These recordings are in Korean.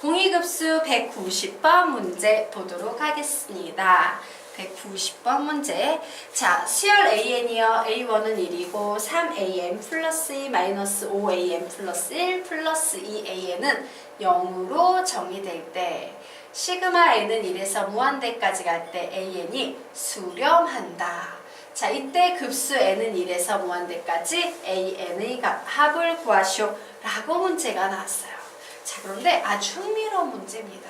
공이급수 190번 문제 보도록 하겠습니다. 190번 문제. 자, 수열 AN이요. A1은 1이고 3AN 플러스 2 마이너스 5AN 플러스 1 플러스 2AN은 0으로 정의될 때 시그마 N은 1에서 무한대까지 갈 때 AN이 수렴한다. 자, 이때 급수 N은 1에서 무한대까지 AN의 합을 구하시오 라고 문제가 나왔어요. 자, 그런데 아주 흥미로운 문제입니다.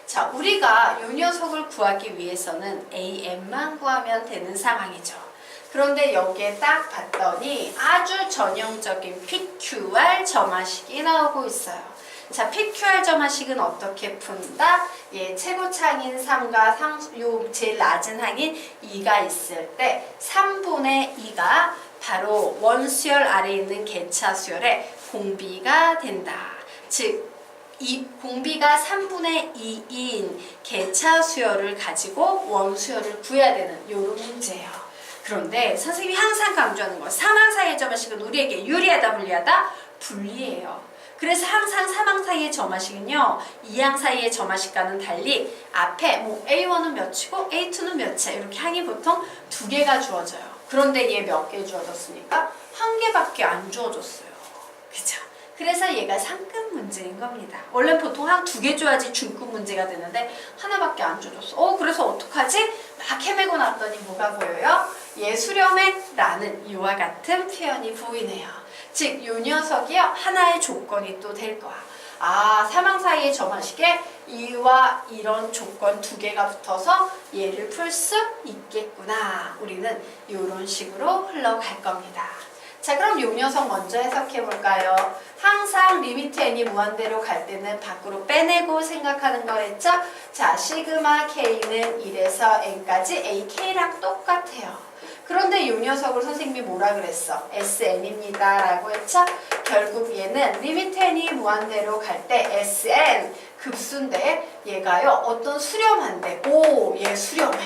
자, 우리가 이 녀석을 구하기 위해서는 AN만 구하면 되는 상황이죠. 그런데 여기에 딱 봤더니 아주 전형적인 PQR 점화식이 나오고 있어요. 자, PQR 점화식은 어떻게 푼다? 예, 최고차항인 3과 요 제일 낮은 항인 2가 있을 때 3분의 2가 바로 원수열 아래에 있는 개차 수열의 공비가 된다. 즉, 이 공비가 3분의 2인 개차 수열을 가지고 원수열을 구해야 되는 이런 문제예요. 그런데 선생님이 항상 강조하는 거, 사망 사이의 점화식은 우리에게 유리하다, 불리하다? 불리해요. 그래서 항상 사망 사이의 점화식은요, 이항 사이의 점화식과는 달리 앞에 뭐 A1은 몇이고 A2는 몇이야 이렇게 항이 보통 2개가 주어져요. 그런데 얘 몇 개 주어졌습니까? 1개밖에 안 주어졌어요. 그죠? 그래서 얘가 상급 문제인 겁니다. 원래 보통 한 2개 줘야지 중급 문제가 되는데 하나밖에 안 줘줬어. 그래서 어떡하지? 막 헤매고 났더니 뭐가 보여요? 얘 수렴해 라는 이와 같은 표현이 보이네요. 즉, 요 녀석이요, 하나의 조건이 또 될 거야. 아, 사망 사이의 점화식에 이와 이런 조건 2개가 붙어서 얘를 풀 수 있겠구나. 우리는 이런 식으로 흘러갈 겁니다. 자, 그럼 요 녀석 먼저 해석해 볼까요? 항상 리미트 n이 무한대로 갈 때는 밖으로 빼내고 생각하는 거랬죠? 자, 시그마 k는 1에서 n까지 ak랑 똑같아요. 그런데 요 녀석을 선생님이 뭐라 그랬어? sn입니다 라고 했죠? 결국 얘는 리미트 n이 무한대로 갈 때 sn 급수인데 얘가요, 어떤 수렴한데, 얘 수렴해.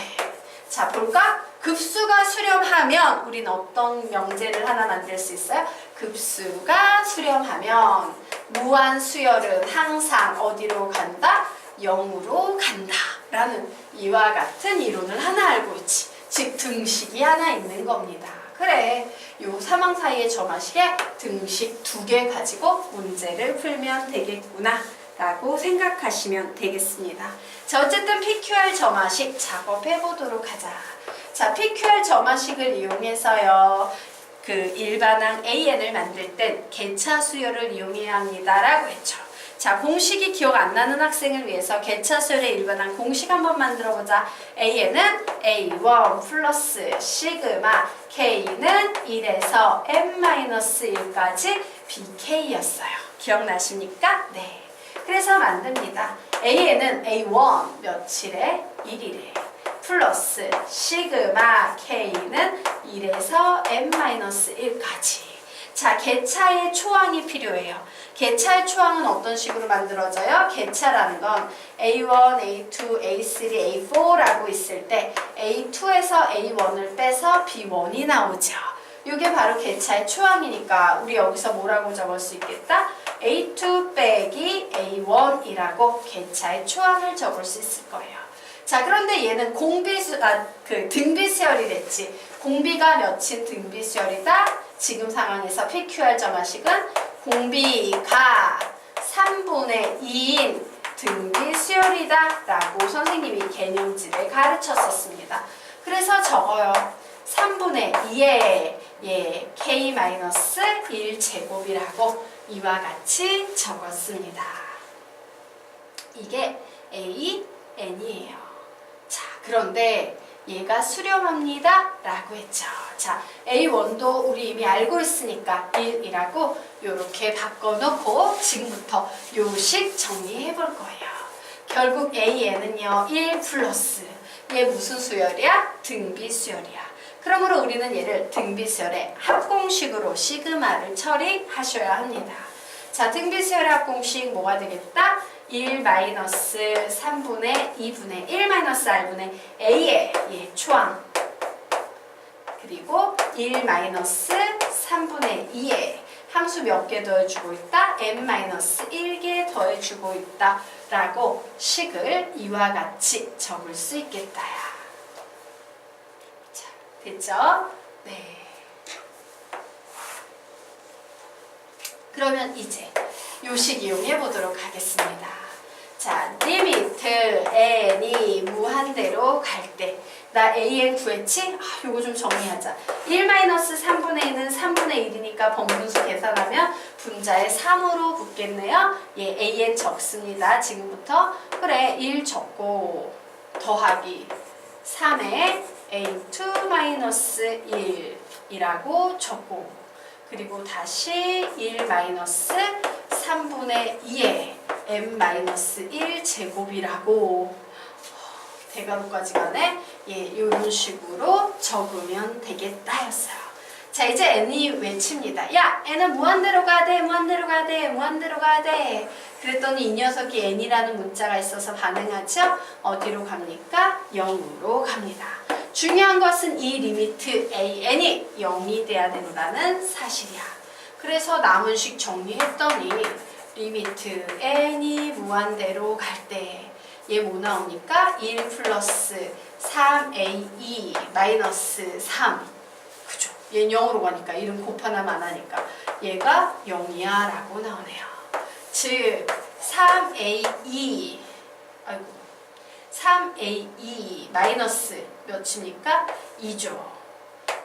자, 볼까? 급수가 수렴하면 우리는 어떤 명제를 하나 만들 수 있어요? 급수가 수렴하면 무한수열은 항상 어디로 간다? 0으로 간다 라는 이와 같은 이론을 하나 알고 있지. 즉, 등식이 하나 있는 겁니다. 그래, 요 사망 사이의 점화식에 등식 2개 가지고 문제를 풀면 되겠구나 라고 생각하시면 되겠습니다. 자, 어쨌든 PQR 점화식 작업해 보도록 하자. 자, PQR 점화식을 이용해서요, 그 일반항 AN을 만들 땐 개차 수열을 이용해야 합니다 라고 했죠. 자, 공식이 기억 안 나는 학생을 위해서 개차 수열의 일반항 공식 한번 만들어 보자. AN은 A1 플러스 시그마 K는 1에서 n-1까지 BK였어요. 기억나십니까? 네. 그래서 만듭니다. AN은 A1 며칠에 1일에 플러스 시그마 K는 1에서 n-1까지. 자, 개차의 초항이 필요해요. 개차의 초항은 어떤 식으로 만들어져요? 개차라는 건 A1, A2, A3, A4라고 있을 때 A2에서 A1을 빼서 B1이 나오죠. 이게 바로 개차의 초항이니까 우리 여기서 뭐라고 적을 수 있겠다? A2 빼기 A1이라고 개차의 초항을 적을 수 있을 거예요. 자, 그런데 얘는 등비수열이 됐지. 공비가 몇인 등비수열이다? 지금 상황에서 PQR 점화식은 공비가 3분의 2인 등비수열이다 라고 선생님이 개념집에 가르쳤었습니다. 그래서 적어요. 3분의 2에 K-1제곱이라고 이와 같이 적었습니다. 이게 AN이에요. 자, 그런데 얘가 수렴합니다 라고 했죠. 자, A1도 우리 이미 알고 있으니까 1이라고 이렇게 바꿔놓고 지금부터 요식 정리해 볼 거예요. 결국 AN은요, 1 플러스 얘 무슨 수열이야? 등비수열이야. 그러므로 우리는 얘를 등비수열의 합공식으로 시그마를 처리하셔야 합니다. 자, 등비수열의 합공식 뭐가 되겠다? 1 마이너스 3분의 2분의 1 마이너스 R분의 A의 초항, 그리고 1 마이너스 3분의 2의 함수 몇 개 더해주고 있다? n-1개 더해주고 있다 라고 식을 이와 같이 적을 수 있겠다야. 자, 됐죠? 네. 그러면 이제 요식 이용해 보도록 하겠습니다. 자, 리미트 n이 무한대로 갈 때 나 an 구했지? 요거 좀 정리하자. 1-3분의 2는 3분의 1이니까 번분수 계산하면 분자에 3으로 붙겠네요. 예, an 적습니다. 지금부터. 그래, 1 적고 더하기 3에 a2 1이라고 적고 그리고 다시 1-3분의 2에 m-1 제곱이라고 대괄호까지 가네. 예, 이런 식으로 적으면 되겠다였어요. 자, 이제 n이 외칩니다. 야, n은 무한대로 가야 돼, 무한대로 가야 돼, 무한대로 가야 돼. 그랬더니 이 녀석이 n이라는 문자가 있어서 반응하죠? 어디로 갑니까? 0으로 갑니다. 중요한 것은 이 리미트 an이 0이 돼야 된다는 사실이야. 그래서 남은 식 정리했더니 리미트 n이 무한대로 갈 때 얘 뭐 나오니까 1 플러스 3a2 마이너스 3 그죠? 얘는 0으로 가니까 1은 곱하나면 안 하니까 얘가 0이야 라고 나오네요. 즉 3a2 아이고 3a2 마이너스 몇입니까? 2죠.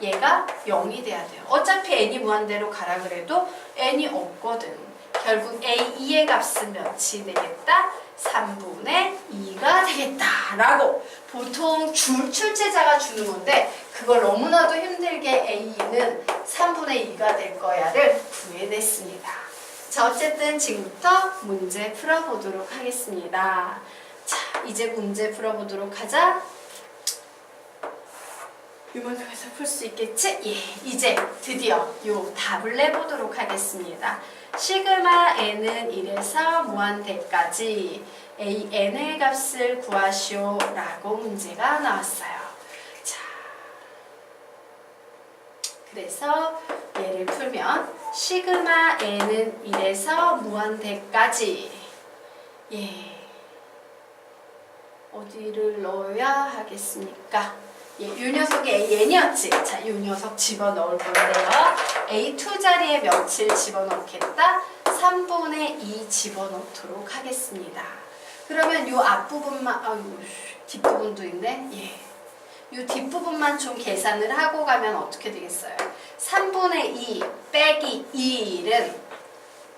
얘가 0이 돼야 돼요. 어차피 n이 무한대로 가라 그래도 n이 없거든. 결국 a2의 값은 몇이 되겠다? 3분의 2가 되겠다 라고 보통 출제자가 주는 건데 그걸 너무나도 힘들게 a는 3분의 2가 될 거야를 구해냈습니다. 자, 어쨌든 지금부터 문제 풀어보도록 하겠습니다. 자, 이제 문제 풀어보도록 하자. 이만큼에서 풀 수 있겠지? 예, 이제 드디어 요 답을 내보도록 하겠습니다. 시그마 n은 1에서 무한대까지 an의 값을 구하시오 라고 문제가 나왔어요. 자, 그래서 얘를 풀면 시그마 n은 1에서 무한대까지 예, 어디를 넣어야 하겠습니까? 예, 이 녀석이 an이었지. 자, 이 녀석 집어넣을 건데요. a2 자리에 몇을 집어넣겠다? 3분의 2 집어넣도록 하겠습니다. 그러면 이 앞부분만, 아이고, 뒷부분도 있네. 예. 이 뒷부분만 좀 계산을 하고 가면 어떻게 되겠어요? 3분의 2 빼기 1은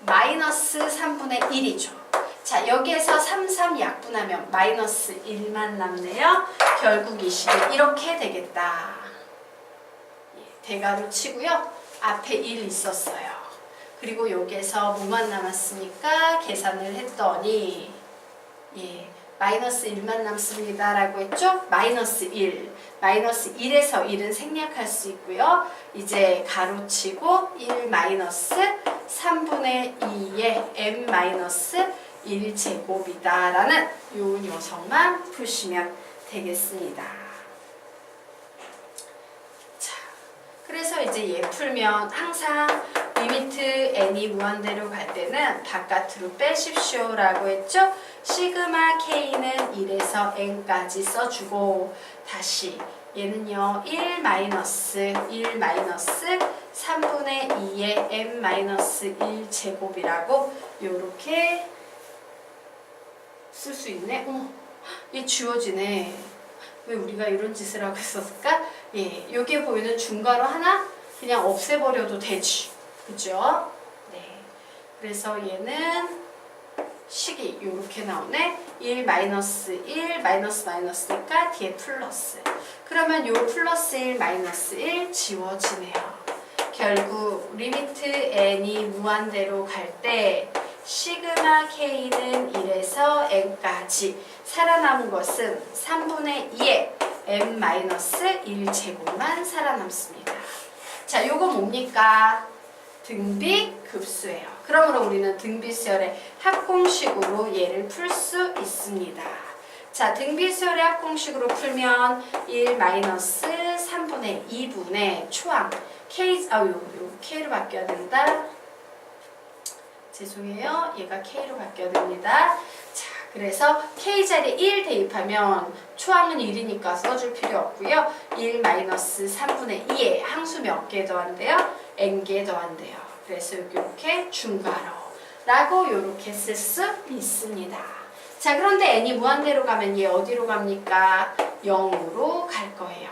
마이너스 3분의 1이죠. 자, 여기에서 3 약분하면 마이너스 1만 남네요. 결국 이 식이 이렇게 되겠다. 예, 대괄호 치고요. 앞에 1 있었어요. 그리고 여기에서 뭐만 남았습니까? 계산을 했더니 예, 마이너스 1만 남습니다 라고 했죠? 마이너스 1. 마이너스 1에서 1은 생략할 수 있고요. 이제 가로치고 1 마이너스 3분의 2의 m 마이너스 1제곱이다 라는 요 녀석만 푸시면 되겠습니다. 자, 그래서 이제 얘 풀면 항상 리미트 n이 무한대로 갈 때는 바깥으로 빼십시오 라고 했죠? 시그마 k는 1에서 n까지 써주고 다시 얘는요 1 마이너스 3분의 2의 m 마이너스 1제곱이라고 요렇게 쓸 수 있네. 얘 지워지네. 왜 우리가 이런 짓을 하고 있었을까? 예, 여기에 보이는 중괄호 하나 그냥 없애버려도 되지. 그죠? 네. 그래서 얘는 식이 이렇게 나오네. 1 마이너스 1 마이너스 마이너스니까 뒤에 플러스. 그러면 요 플러스 1 마이너스 1 지워지네요. 결국 리미트 n이 무한대로 갈 때 시그마 k는 1에서 n까지 살아남은 것은 3분의 2의 m-1제곱만 살아남습니다. 자, 요거 뭡니까? 등비급수예요. 그러므로 우리는 등비수열의 합공식으로 얘를 풀 수 있습니다. 자, 등비수열의 합공식으로 풀면 1-3분의 2분의 초항 k, 요 k로 바뀌어야 된다. 죄송해요. 얘가 K로 바뀌어야 됩니다. 자, 그래서 K 자리에 1 대입하면 초항은 1이니까 써줄 필요 없고요. 1 마이너스 3분의 2에 항수 몇 개 더한대요? N개 더한대요. 그래서 이렇게 중괄호 라고 이렇게 쓸 수 있습니다. 자, 그런데 N이 무한대로 가면 얘 어디로 갑니까? 0으로 갈 거예요.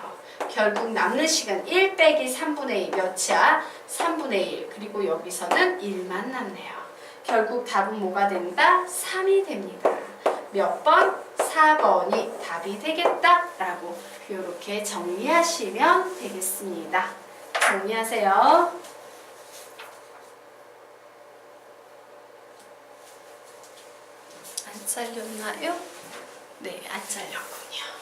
결국 남는 시간 1 빼기 3분의 2 몇이야? 3분의 1. 그리고 여기서는 1만 남네요. 결국 답은 뭐가 된다? 3이 됩니다. 몇 번? 4번이 답이 되겠다라고 이렇게 정리하시면 되겠습니다. 정리하세요. 안 잘렸나요? 네, 안 잘렸군요.